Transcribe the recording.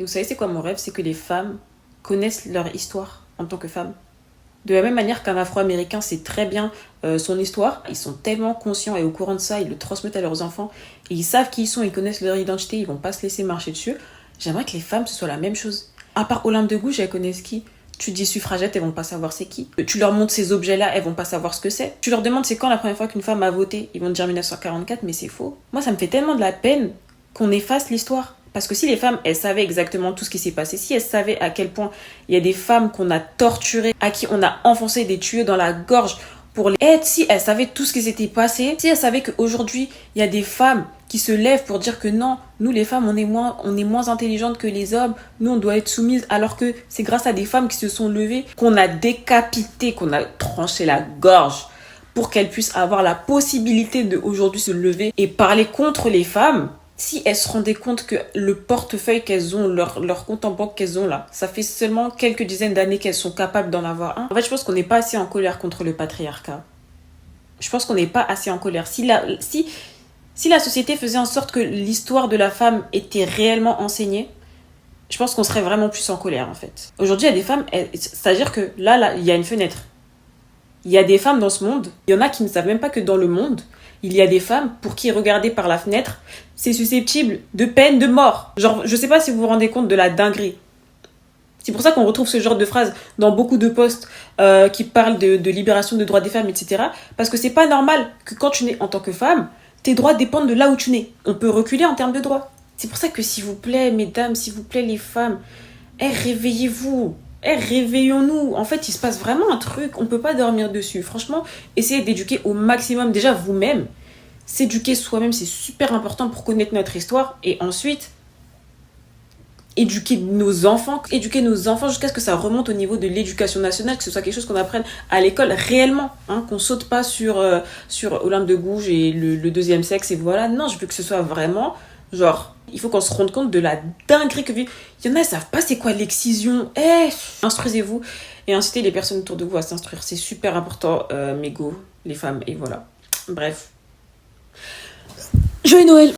Et vous savez, c'est quoi mon rêve? C'est que les femmes connaissent leur histoire en tant que femmes. De la même manière qu'un Afro-Américain sait très bien son histoire, ils sont tellement conscients et au courant de ça, ils le transmettent à leurs enfants, et ils savent qui ils sont, ils connaissent leur identité, ils vont pas se laisser marcher dessus. J'aimerais que les femmes, ce soit la même chose. À part Olympe de Gouges, elles connaissent qui? Tu dis suffragette, elles vont pas savoir c'est qui. Tu leur montres ces objets-là, elles vont pas savoir ce que c'est. Tu leur demandes c'est quand la première fois qu'une femme a voté, ils vont te dire 1944, mais c'est faux. Moi, ça me fait tellement de la peine qu'on efface l'histoire. Parce que si les femmes, elles savaient exactement tout ce qui s'est passé, si elles savaient à quel point il y a des femmes qu'on a torturées, à qui on a enfoncé des tuyaux dans la gorge pour les aider, si elles savaient tout ce qui s'était passé, si elles savaient qu'aujourd'hui, il y a des femmes qui se lèvent pour dire que non, nous les femmes, on est moins intelligentes que les hommes, nous on doit être soumises, alors que c'est grâce à des femmes qui se sont levées qu'on a décapité, qu'on a tranché la gorge pour qu'elles puissent avoir la possibilité de aujourd'hui se lever et parler contre les femmes. Si elles se rendaient compte que le portefeuille qu'elles ont, leur compte en banque qu'elles ont là, ça fait seulement quelques dizaines d'années qu'elles sont capables d'en avoir un. En fait, je pense qu'on n'est pas assez en colère contre le patriarcat. Je pense qu'on n'est pas assez en colère. Si la société faisait en sorte que l'histoire de la femme était réellement enseignée, je pense qu'on serait vraiment plus en colère en fait. Aujourd'hui, il y a des femmes, c'est-à-dire que là, il y a une fenêtre. Il y a des femmes dans ce monde, il y en a qui ne savent même pas que dans le monde, il y a des femmes pour qui regarder par la fenêtre, c'est susceptible de peine de mort. Genre, je sais pas si vous vous rendez compte de la dinguerie. C'est pour ça qu'on retrouve ce genre de phrases dans beaucoup de posts qui parlent de libération des droits des femmes, etc. Parce que c'est pas normal que quand tu nais en tant que femme, tes droits dépendent de là où tu nais. On peut reculer en termes de droits. C'est pour ça que s'il vous plaît, mesdames, s'il vous plaît, les femmes, réveillez-vous. Réveillons-nous. En fait, il se passe vraiment un truc. On peut pas dormir dessus. Franchement, essayez d'éduquer au maximum déjà vous-même. S'éduquer soi-même, c'est super important pour connaître notre histoire. Et ensuite, éduquer nos enfants jusqu'à ce que ça remonte au niveau de l'éducation nationale, que ce soit quelque chose qu'on apprenne à l'école réellement, hein, qu'on saute pas sur Olympe de Gouges et le deuxième sexe et voilà. Non, je veux que ce soit vraiment genre, il faut qu'on se rende compte de la dinguerie que vit. Il y en a, ils savent pas c'est quoi l'excision. Instruisez-vous et incitez les personnes autour de vous à s'instruire. C'est super important, mes go, les femmes, et voilà. Bref. Joyeux Noël!